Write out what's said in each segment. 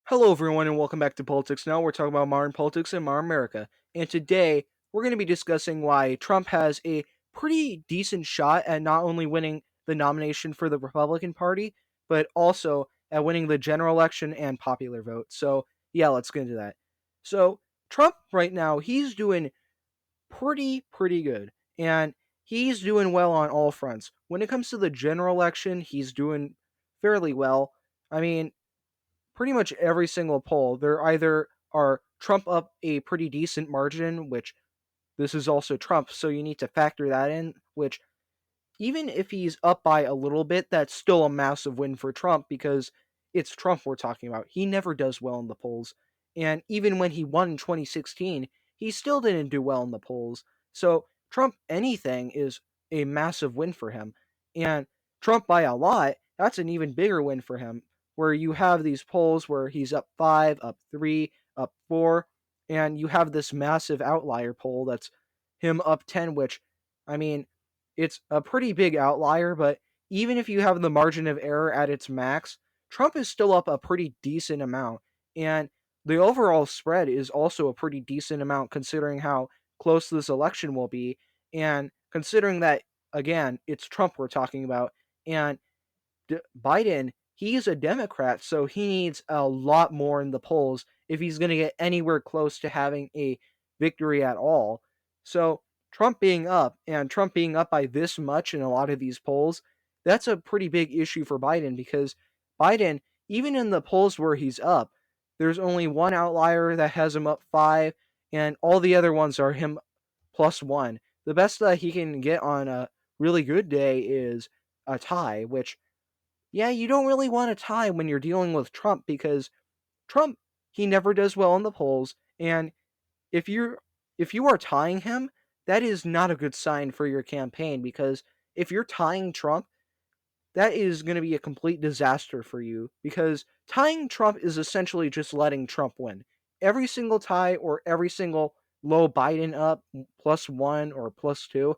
Hello, everyone, and welcome back to Politics Now. We're talking about modern politics and modern America. And today, we're going to be discussing why Trump has a pretty decent shot at not only winning the nomination for the Republican Party, but also at winning the general election and popular vote. So, yeah, let's get into that. So, Trump right now, he's doing pretty good. And he's doing well on all fronts. When it comes to the general election, he's doing fairly well. I mean, pretty much every single poll, there either are Trump up a pretty decent margin, which this is also Trump, so you need to factor that in, which even if he's up by a little bit, that's still a massive win for Trump because it's Trump we're talking about. He never does well in the polls. And even when he won in 2016, he still didn't do well in the polls. So Trump anything is a massive win for him. And Trump by a lot, that's an even bigger win for him, where you have these polls where he's up 5, up 3, up 4, and you have this massive outlier poll that's him up 10, which, I mean, it's a pretty big outlier, but even if you have the margin of error at its max, Trump is still up a pretty decent amount. And the overall spread is also a pretty decent amount considering how close this election will be. And considering that, again, it's Trump we're talking about. And Biden, he's a Democrat, so he needs a lot more in the polls if he's going to get anywhere close to having a victory at all. So Trump being up and Trump being up by this much in a lot of these polls, that's a pretty big issue for Biden because Biden, even in the polls where he's up, there's only one outlier that has him up 5, and all the other ones are him +1. The best that he can get on a really good day is a tie, which, yeah, you don't really want a tie when you're dealing with Trump because Trump, he never does well in the polls, and if you're if you are tying him, that is not a good sign for your campaign because if you're tying Trump, that is going to be a complete disaster for you because tying Trump is essentially just letting Trump win. Every single tie or every single low Biden up +1 or +2,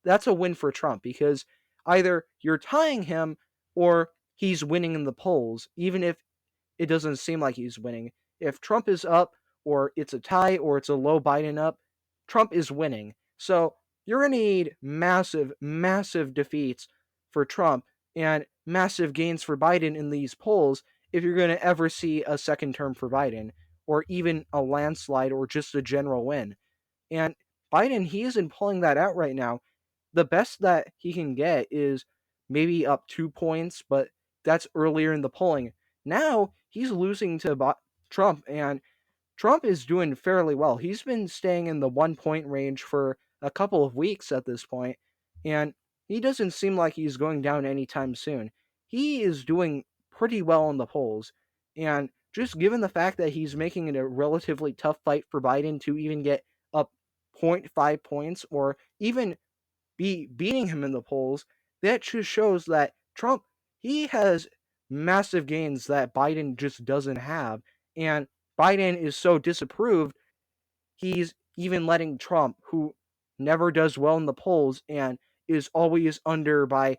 that's a win for Trump because either you're tying him or he's winning in the polls, even if it doesn't seem like he's winning. If Trump is up or it's a tie or it's a low Biden up, Trump is winning. So you're going to need massive defeats for Trump and massive gains for Biden in these polls if you're going to ever see a second term for Biden or even a landslide or just a general win. And Biden, he isn't pulling that out right now. The best that he can get is maybe up 2 points, but that's earlier in the polling. Now he's losing to Trump, and Trump is doing fairly well. He's been staying in the 1 point range for a couple of weeks at this point, and he doesn't seem like he's going down anytime soon. He is doing pretty well in the polls, and just given the fact that he's making it a relatively tough fight for Biden to even get up point 0.5 points or even be beating him in the polls, that just shows that Trump, he has massive gains that Biden just doesn't have. And Biden is so disapproved, he's even letting Trump, who never does well in the polls and is always under by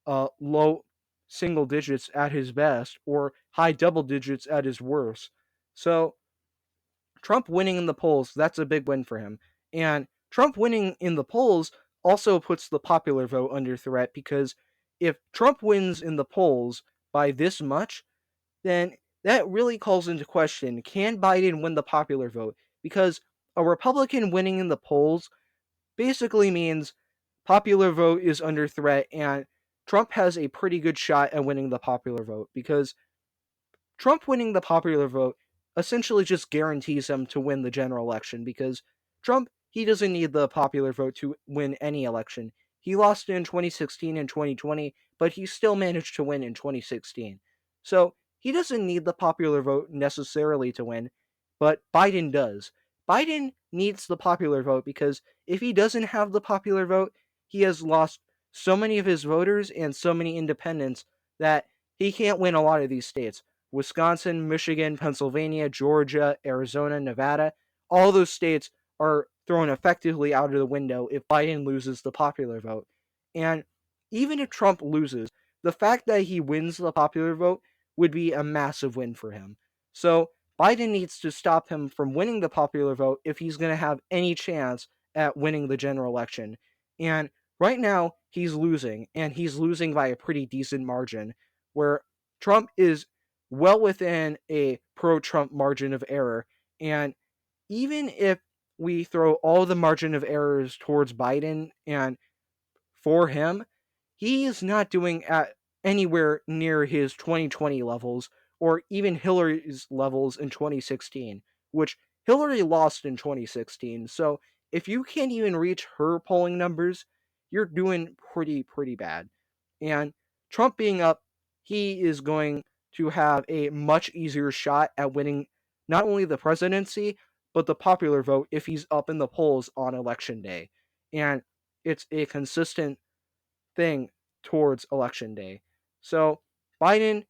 low single digits at his best or high double digits at his worst. So Trump winning in the polls, that's a big win for him. And Trump winning in the polls also puts the popular vote under threat because if Trump wins in the polls by this much, then that really calls into question, can Biden win the popular vote? Because a Republican winning in the polls basically means popular vote is under threat and Trump has a pretty good shot at winning the popular vote because Trump winning the popular vote essentially just guarantees him to win the general election because Trump, he doesn't need the popular vote to win any election. He lost in 2016 and 2020, but he still managed to win in 2016. So he doesn't need the popular vote necessarily to win, but Biden does. Biden needs the popular vote because if he doesn't have the popular vote, he has lost so many of his voters and so many independents that he can't win a lot of these states. Wisconsin, Michigan, Pennsylvania, Georgia, Arizona, Nevada, all those states are thrown effectively out of the window if Biden loses the popular vote. And even if Trump loses, the fact that he wins the popular vote would be a massive win for him. So Biden needs to stop him from winning the popular vote if he's going to have any chance at winning the general election. And right now, he's losing, and he's losing by a pretty decent margin, where Trump is well within a pro Trump margin of error. And even if we throw all the margin of errors towards Biden and for him, he is not doing at anywhere near his 2020 levels or even Hillary's levels in 2016, which Hillary lost in 2016. So if you can't even reach her polling numbers, you're doing pretty bad. And Trump being up, he is going to have a much easier shot at winning not only the presidency, but the popular vote if he's up in the polls on election day. And it's a consistent thing towards election day. So Biden,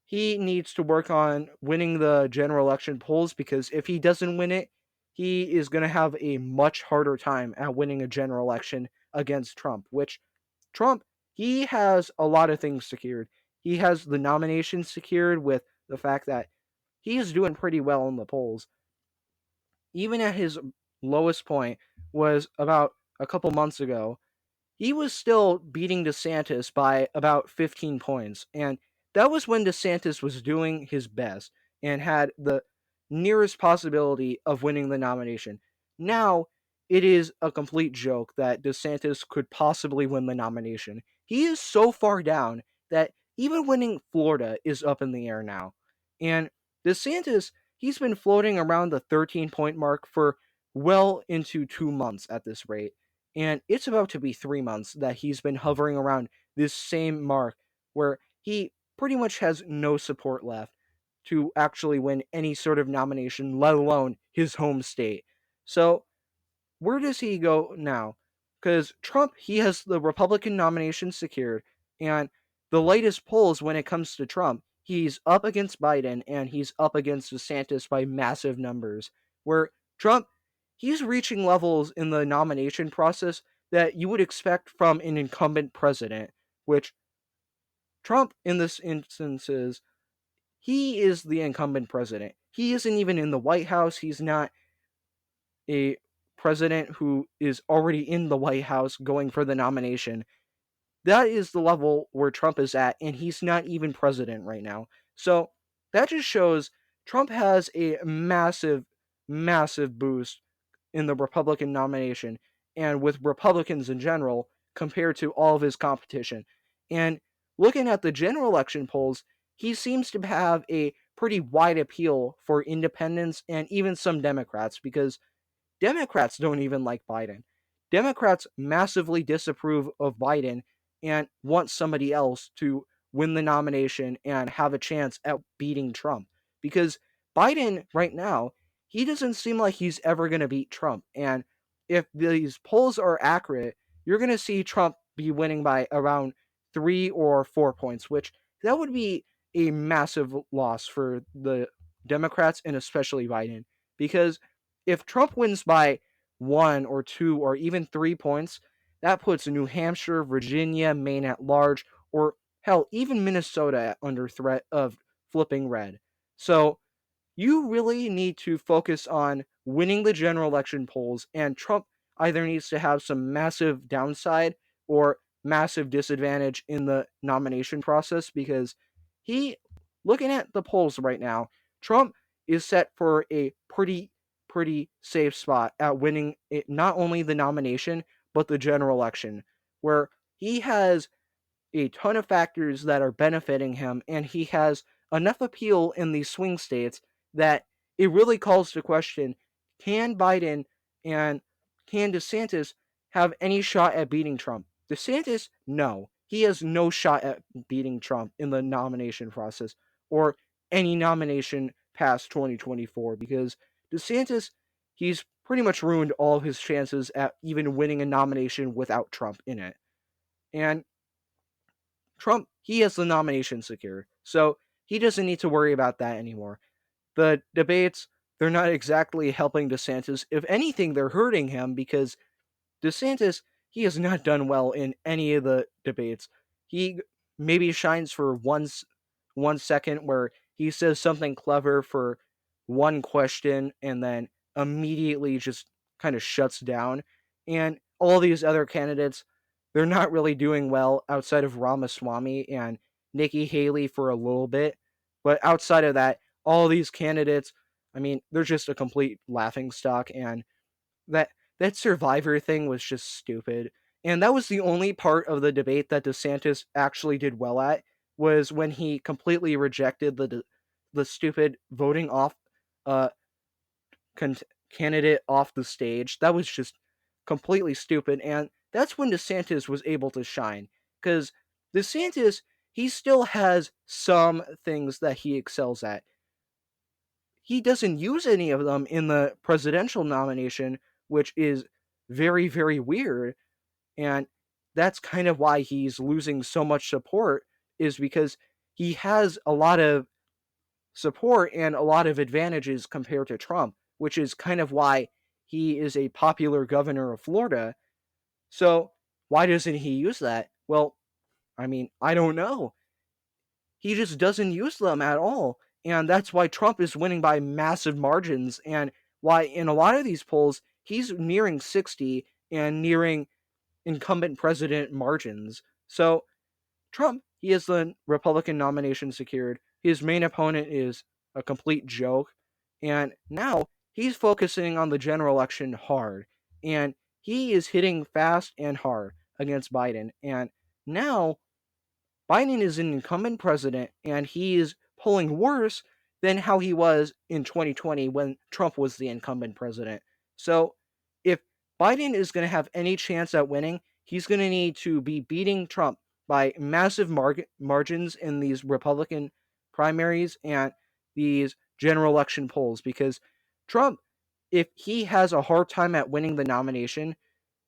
he needs to work on winning the general election polls, because if he doesn't win it, he is going to have a much harder time at winning a general election against Trump, which Trump, he has a lot of things secured. He has the nomination secured with the fact that he is doing pretty well in the polls. Even at his lowest point was about a couple months ago, he was still beating DeSantis by about 15 points. And that was when DeSantis was doing his best and had the nearest possibility of winning the nomination. Now, it is a complete joke that DeSantis could possibly win the nomination. He is so far down that even winning Florida is up in the air now. And DeSantis, he's been floating around the 13-point mark for well into 2 months at this rate. And it's about to be 3 months that he's been hovering around this same mark where he pretty much has no support left to actually win any sort of nomination, let alone his home state. So where does he go now? Because Trump, he has the Republican nomination secured, and the latest polls when it comes to Trump, he's up against Biden and he's up against DeSantis by massive numbers. Where Trump, he's reaching levels in the nomination process that you would expect from an incumbent president, which Trump, in this instance, he is the incumbent president. He isn't even in the White House. He's not a president who is already in the White House going for the nomination. That is the level where Trump is at, and he's not even president right now. So that just shows Trump has a massive boost in the Republican nomination and with Republicans in general compared to all of his competition. And looking at the general election polls, he seems to have a pretty wide appeal for independents and even some Democrats, because Democrats don't even like Biden. Democrats massively disapprove of Biden and want somebody else to win the nomination and have a chance at beating Trump. Because Biden, right now, he doesn't seem like he's ever going to beat Trump. And if these polls are accurate, you're going to see Trump be winning by around 3 or 4 points, which that would be a massive loss for the Democrats and especially Biden. Because if Trump wins by 1 or 2 or even 3 points, that puts New Hampshire, Virginia, Maine at large, or hell, even Minnesota under threat of flipping red. So you really need to focus on winning the general election polls, and Trump either needs to have some massive downside or massive disadvantage in the nomination process, because he, looking at the polls right now, Trump is set for a pretty safe spot at winning it, not only the nomination but the general election, where he has a ton of factors that are benefiting him, and he has enough appeal in these swing states that it really calls to question, can Biden and can DeSantis have any shot at beating Trump? DeSantis, no. He has no shot at beating Trump in the nomination process or any nomination past 2024, because DeSantis, he's pretty much ruined all his chances at even winning a nomination without Trump in it. And Trump, he has the nomination secure, so he doesn't need to worry about that anymore. The debates, they're not exactly helping DeSantis. If anything, they're hurting him, because DeSantis, he has not done well in any of the debates. He maybe shines for 1 second where he says something clever for one question and then immediately just kind of shuts down. And all these other candidates, they're not really doing well outside of Ramaswamy and Nikki Haley for a little bit. But outside of that, all these candidates, I mean, they're just a complete laughing stock. And that that Survivor thing was just stupid. And that was the only part of the debate that DeSantis actually did well at, was when he completely rejected the stupid voting off uh con- candidate off the stage. That was just completely stupid, and that's when DeSantis was able to shine, cuz DeSantis, he still has some things that he excels at. He doesn't use any of them in the presidential nomination, which is very, very weird. And that's kind of why he's losing so much support, is because he has a lot of support and a lot of advantages compared to Trump, which is kind of why he is a popular governor of Florida. So, why doesn't he use that? Well, I mean, I don't know. He just doesn't use them at all. And that's why Trump is winning by massive margins, and why in a lot of these polls, he's nearing 60 and nearing incumbent president margins. So, Trump, he has the Republican nomination secured. His main opponent is a complete joke. And now he's focusing on the general election hard. And he is hitting fast and hard against Biden. And now Biden is an incumbent president, and he is polling worse than how he was in 2020 when Trump was the incumbent president. So, if Biden is going to have any chance at winning, he's going to need to be beating Trump by massive margins in these Republican primaries and these general election polls, because Trump, if he has a hard time at winning the nomination,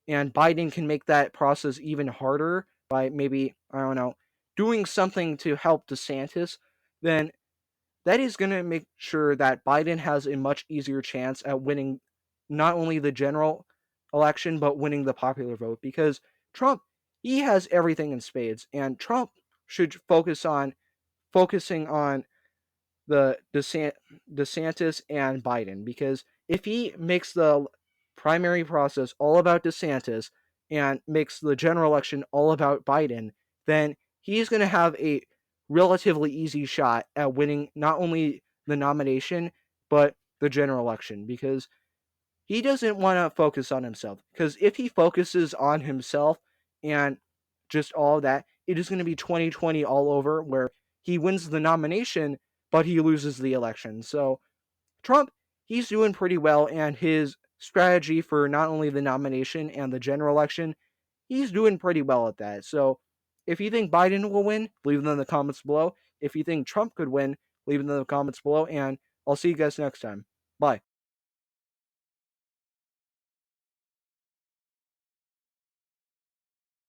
and Biden can make that process even harder by maybe, I don't know, doing something to help DeSantis, then that is going to make sure that Biden has a much easier chance at winning not only the general election, but winning the popular vote, because Trump, he has everything in spades, and Trump should focusing on the DeSantis and Biden, because if he makes the primary process all about DeSantis and makes the general election all about Biden, then he's going to have a relatively easy shot at winning not only the nomination but the general election, because he doesn't want to focus on himself. Because if he focuses on himself and just all of that, it is going to be 2020 all over, where he wins the nomination, but he loses the election. So Trump, he's doing pretty well, and his strategy for not only the nomination and the general election, he's doing pretty well at that. So if you think Biden will win, leave them in the comments below. If you think Trump could win, leave them in the comments below, and I'll see you guys next time. Bye.